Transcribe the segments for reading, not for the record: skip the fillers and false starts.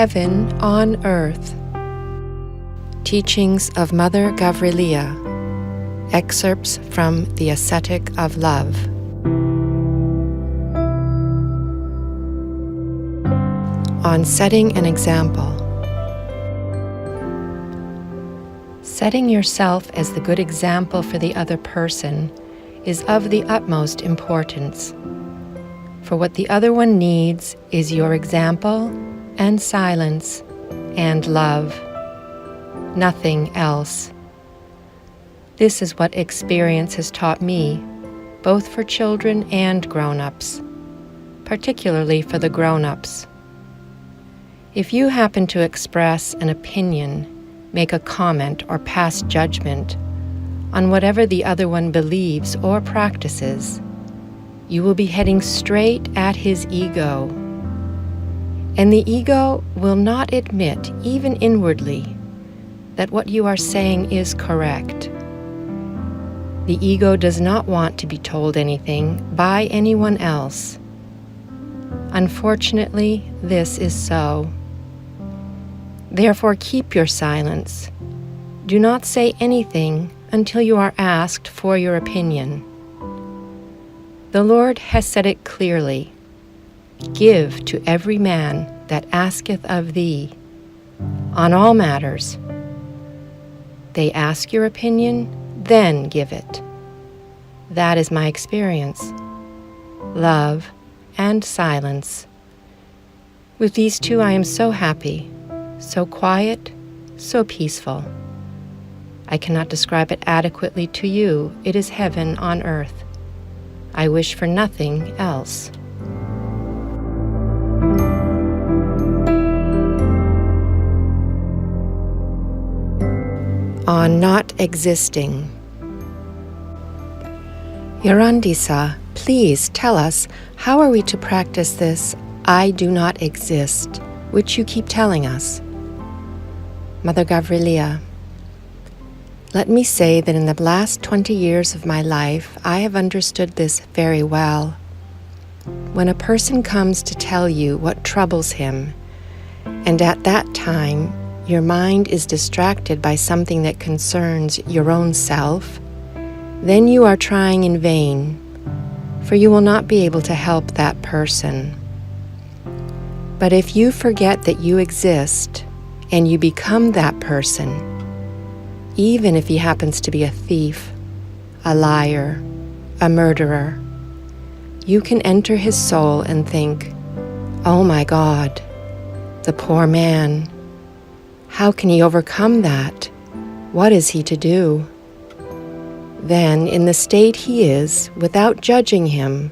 Heaven on Earth. Teachings of Mother Gavrilia. Excerpts from The Ascetic of Love. On setting an example. Setting yourself as the good example for the other person is of the utmost importance. For what the other one needs is your example and silence and love, nothing else. This is what experience has taught me, both for children and grown-ups, particularly for the grown-ups. If you happen to express an opinion, make a comment or pass judgment on whatever the other one believes or practices, you will be heading straight at his ego. And the ego will not admit, even inwardly, that what you are saying is correct. The ego does not want to be told anything by anyone else. Unfortunately, this is so. Therefore, keep your silence. Do not say anything until you are asked for your opinion. The Lord has said it clearly. Give to every man that asketh of thee, on all matters. They ask your opinion, then give it. That is my experience. Love and silence. With these two I am so happy, so quiet, so peaceful. I cannot describe it adequately to you. It is heaven on earth. I wish for nothing else. On not existing. Yorandisa, please tell us, how are we to practice this I do not exist, which you keep telling us? Mother Gavrilia, let me say that in the last 20 years of my life, I have understood this very well. When a person comes to tell you what troubles him, and at that time your mind is distracted by something that concerns your own self, then you are trying in vain, for you will not be able to help that person. But if you forget that you exist, and you become that person, even if he happens to be a thief, a liar, a murderer, you can enter his soul and think, oh my God, the poor man. How can he overcome that? What is he to do? Then, in the state he is, without judging him,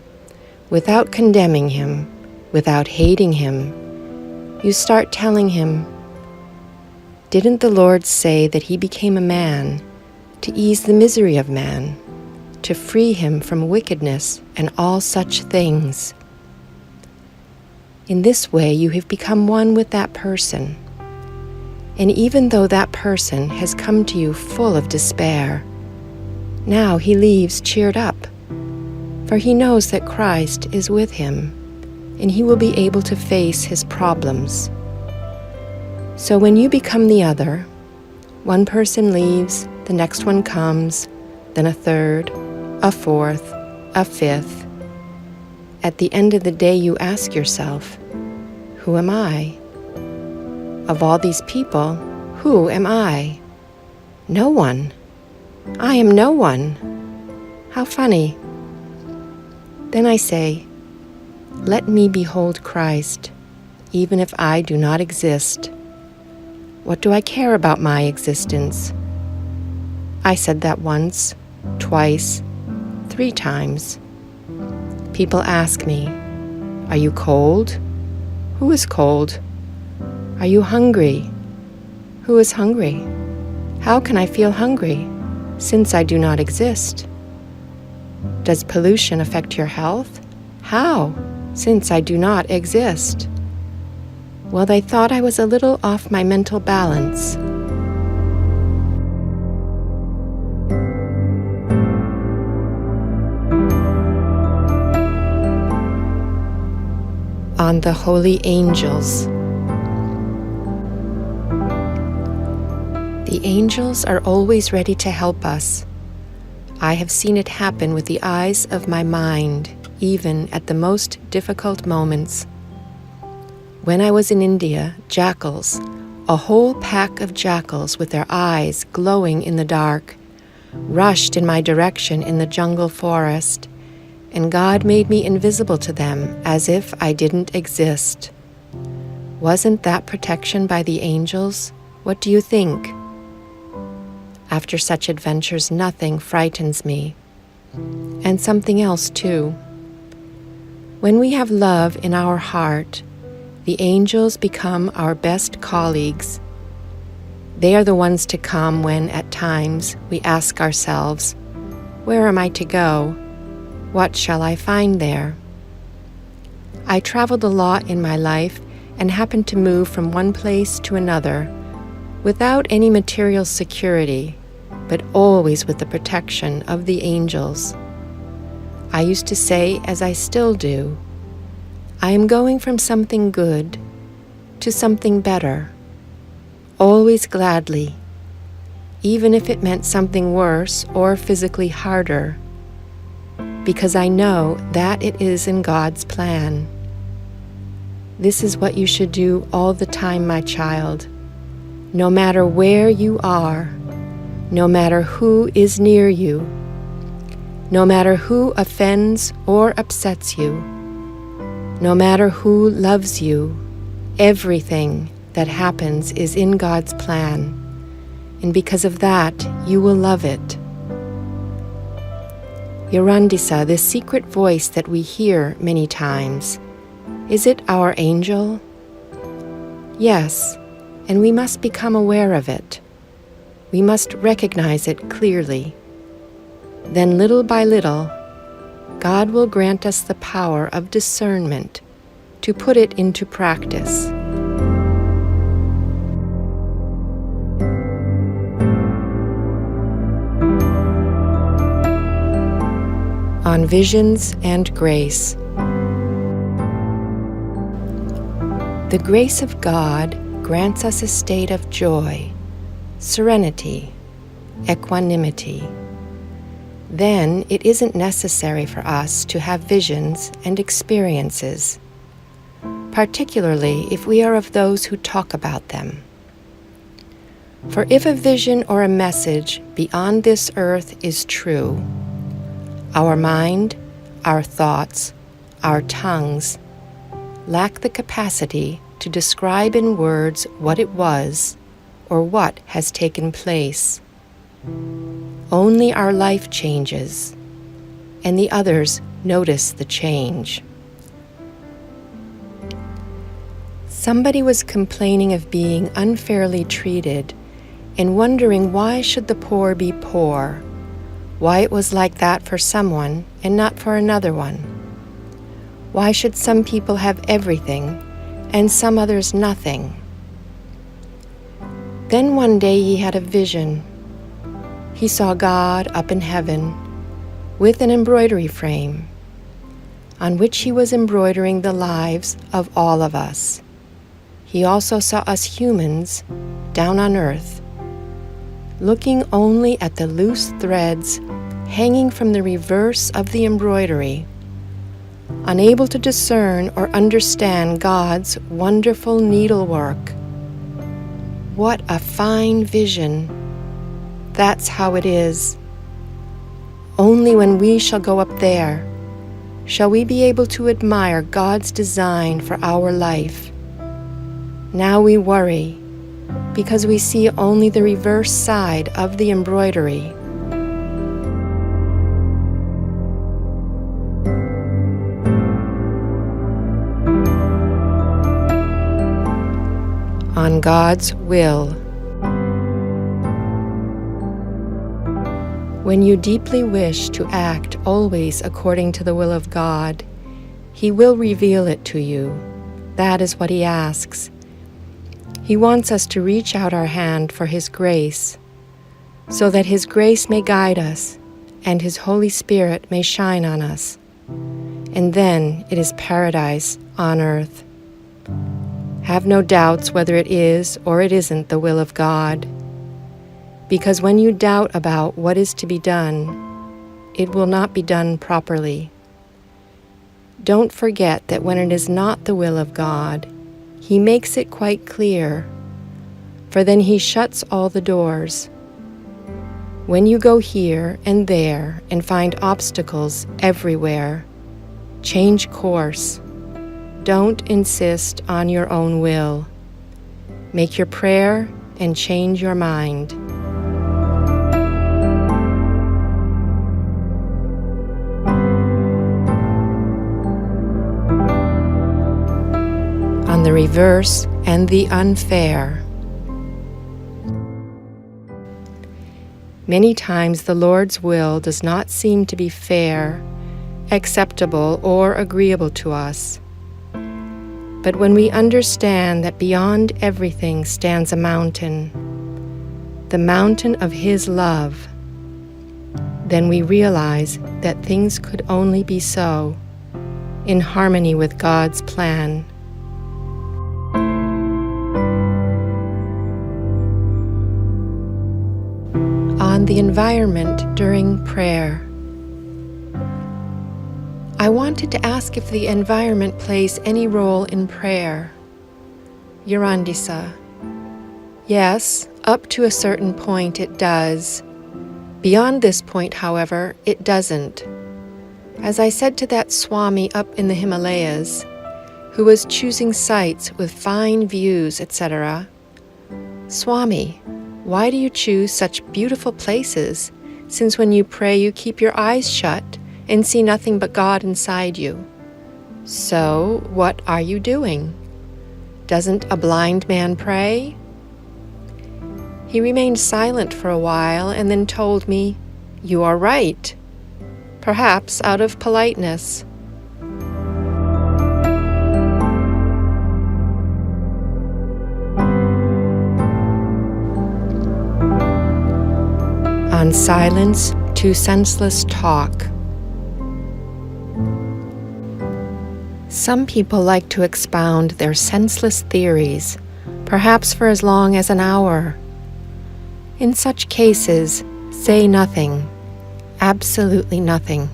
without condemning him, without hating him, you start telling him, didn't the Lord say that he became a man to ease the misery of man, to free him from wickedness and all such things? In this way you have become one with that person. And even though that person has come to you full of despair, now he leaves cheered up, for he knows that Christ is with him, and he will be able to face his problems. So when you become the other, one person leaves, the next one comes, then a third, a fourth, a fifth. At the end of the day you ask yourself, who am I? Of all these people, who am I? No one. I am no one. How funny. Then I say, let me behold Christ, even if I do not exist. What do I care about my existence? I said that once, twice, 3 times. People ask me, are you cold? Who is cold? Are you hungry? Who is hungry? How can I feel hungry, since I do not exist? Does pollution affect your health? How, since I do not exist? Well, they thought I was a little off my mental balance. On the holy angels. The angels are always ready to help us. I have seen it happen with the eyes of my mind, even at the most difficult moments. When I was in India, jackals, a whole pack of jackals with their eyes glowing in the dark, rushed in my direction in the jungle forest, and God made me invisible to them as if I didn't exist. Wasn't that protection by the angels? What do you think? After such adventures, nothing frightens me. And something else, too. When we have love in our heart, the angels become our best colleagues. They are the ones to come when, at times, we ask ourselves, "Where am I to go? What shall I find there?" I traveled a lot in my life and happened to move from one place to another without any material security, but always with the protection of the angels. I used to say, as I still do, I am going from something good to something better, always gladly, even if it meant something worse or physically harder, because I know that it is in God's plan. This is what you should do all the time, my child, no matter where you are, no matter who is near you, no matter who offends or upsets you, no matter who loves you. Everything that happens is in God's plan, and because of that, you will love it. Yorandisa, the secret voice that we hear many times, is it our angel? Yes, and we must become aware of it. We must recognize it clearly. Then little by little, God will grant us the power of discernment to put it into practice. On visions and grace. The grace of God grants us a state of joy, serenity, equanimity. Then it isn't necessary for us to have visions and experiences, particularly if we are of those who talk about them. For if a vision or a message beyond this earth is true, our mind, our thoughts, our tongues lack the capacity to describe in words what it was or what has taken place. Only our life changes, and the others notice the change. Somebody was complaining of being unfairly treated and wondering why should the poor be poor, why it was like that for someone and not for another one. Why should some people have everything and some others nothing? Then one day he had a vision. He saw God up in heaven with an embroidery frame on which he was embroidering the lives of all of us. He also saw us humans down on earth, looking only at the loose threads hanging from the reverse of the embroidery, unable to discern or understand God's wonderful needlework. What a fine vision! That's how it is. Only when we shall go up there shall we be able to admire God's design for our life. Now we worry because we see only the reverse side of the embroidery. On God's will. When you deeply wish to act always according to the will of God, He will reveal it to you. That is what He asks. He wants us to reach out our hand for His grace, so that His grace may guide us and His Holy Spirit may shine on us. And then it is paradise on earth. Have no doubts whether it is or it isn't the will of God. because when you doubt about what is to be done, it will not be done properly. Don't forget that when it is not the will of God, He makes it quite clear, for then He shuts all the doors. When you go here and there and find obstacles everywhere, change course. Don't insist on your own will. Make your prayer and change your mind. On the reverse and the unfair. Many times the Lord's will does not seem to be fair, acceptable, or agreeable to us. But when we understand that beyond everything stands a mountain, the mountain of His love, then we realize that things could only be so, in harmony with God's plan. On the environment during prayer. I wanted to ask if the environment plays any role in prayer. Yurandisa. Yes, up to a certain point it does. Beyond this point, however, it doesn't. As I said to that Swami up in the Himalayas, who was choosing sites with fine views, etc., Swami, why do you choose such beautiful places, since when you pray you keep your eyes shut and see nothing but God inside you? So, what are you doing? Doesn't a blind man pray? He remained silent for a while and then told me, "You are right," perhaps out of politeness. On silence to senseless talk. Some people like to expound their senseless theories, perhaps for as long as an hour. In such cases, say nothing, absolutely nothing.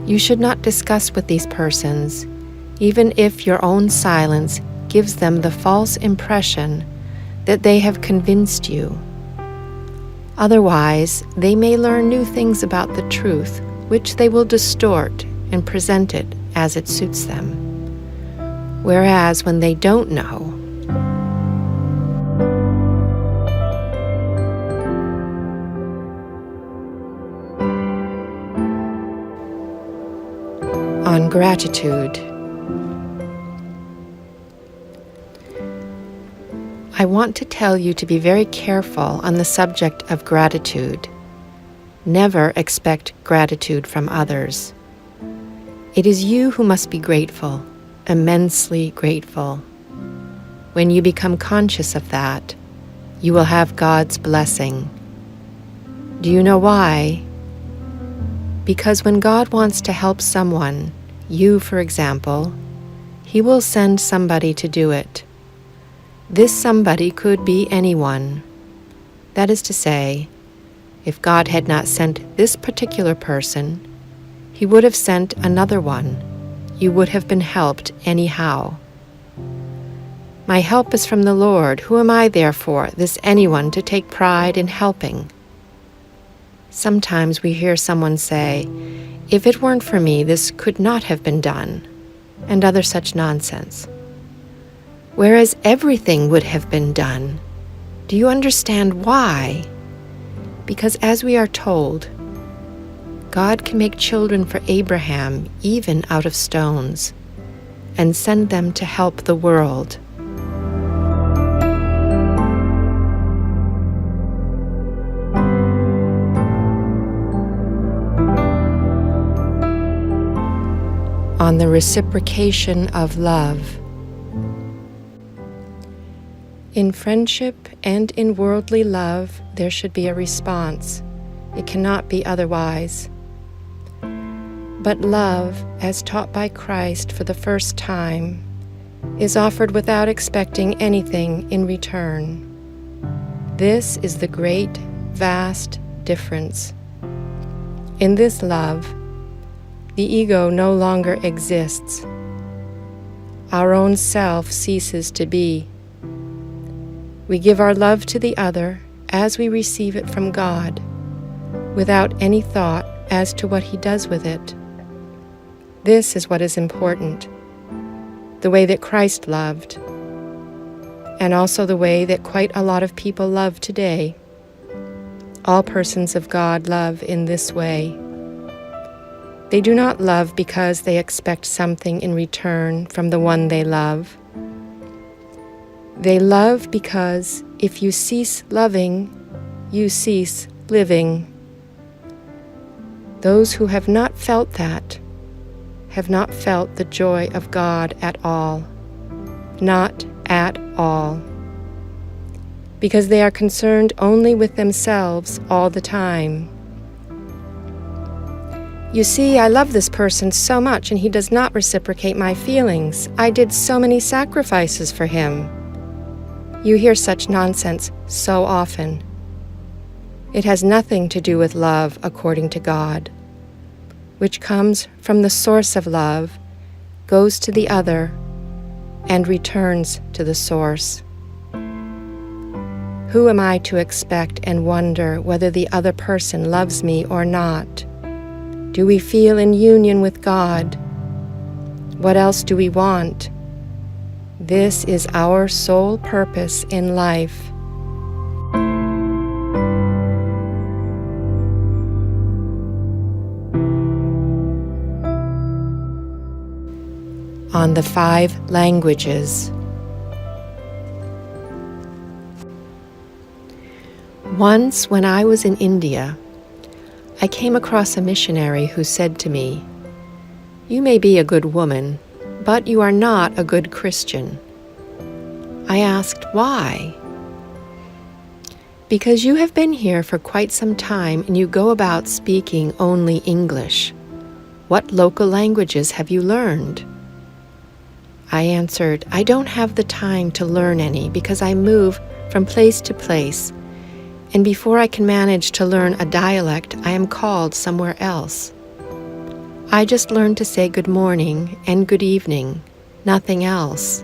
You should not discuss with these persons, even if your own silence gives them the false impression that they have convinced you. Otherwise, they may learn new things about the truth, which they will distort and present it as it suits them. Whereas when they don't know, on gratitude. I want to tell you to be very careful on the subject of gratitude. Never expect gratitude from others. It is you who must be grateful, immensely grateful. When you become conscious of that, you will have God's blessing. Do you know why? Because when God wants to help someone, you, for example, He will send somebody to do it. This somebody could be anyone. That is to say, if God had not sent this particular person, He would have sent another one. You would have been helped anyhow. My help is from the Lord. Who am I, therefore, this anyone, to take pride in helping? Sometimes we hear someone say, "If it weren't for me, this could not have been done," and other such nonsense. Whereas everything would have been done. Do you understand why? Because as we are told, God can make children for Abraham even out of stones, and send them to help the world. On the reciprocation of love. In friendship and in worldly love, there should be a response. It cannot be otherwise. But love, as taught by Christ for the first time, is offered without expecting anything in return. This is the great, vast difference. In this love, the ego no longer exists. Our own self ceases to be. We give our love to the other as we receive it from God, without any thought as to what He does with it. This is what is important, the way that Christ loved, and also the way that quite a lot of people love today. All persons of God love in this way. They do not love because they expect something in return from the one they love. They love because if you cease loving, you cease living. Those who have not felt that have not felt the joy of God at all. Not at all. Because they are concerned only with themselves all the time. You see, I love this person so much and he does not reciprocate my feelings. I did so many sacrifices for him. You hear such nonsense so often. It has nothing to do with love according to God, which comes from the source of love, goes to the other, and returns to the source. Who am I to expect and wonder whether the other person loves me or not? Do we feel in union with God? What else do we want? This is our sole purpose in life. On the 5 languages. Once, when I was in India, I came across a missionary who said to me, "You may be a good woman, but you are not a good Christian." I asked, "Why?" "Because you have been here for quite some time and you go about speaking only English. What local languages have you learned?" I answered, "I don't have the time to learn any because I move from place to place, and before I can manage to learn a dialect, I am called somewhere else. I just learn to say good morning and good evening, nothing else."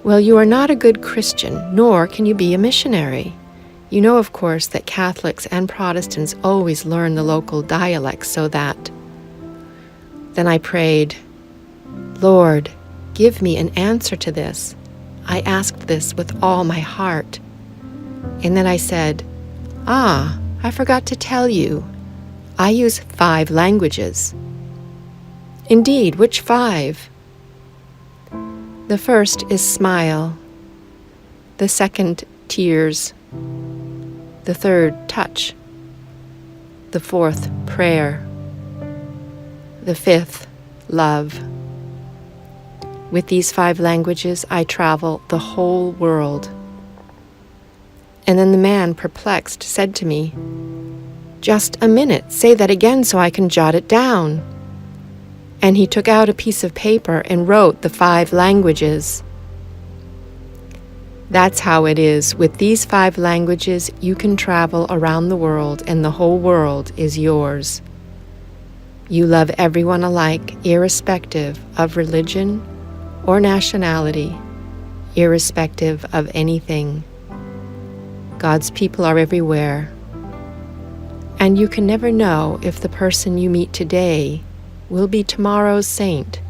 "Well, you are not a good Christian, nor can you be a missionary. You know, of course, that Catholics and Protestants always learn the local dialects so that..." Then I prayed, "Lord, give me an answer to this. I asked this with all my heart." And then I said, I forgot to tell you. I use 5 languages." "Indeed, which 5? "The first is smile. The second, tears. The third, touch. The fourth, prayer. The fifth, love. With these 5 languages, I travel the whole world." And then the man, perplexed, said to me, "Just a minute, say that again so I can jot it down." And he took out a piece of paper and wrote the 5 languages. That's how it is. With these 5 languages, you can travel around the world and the whole world is yours. You love everyone alike, irrespective of religion or nationality, irrespective of anything. God's people are everywhere, and you can never know if the person you meet today will be tomorrow's saint.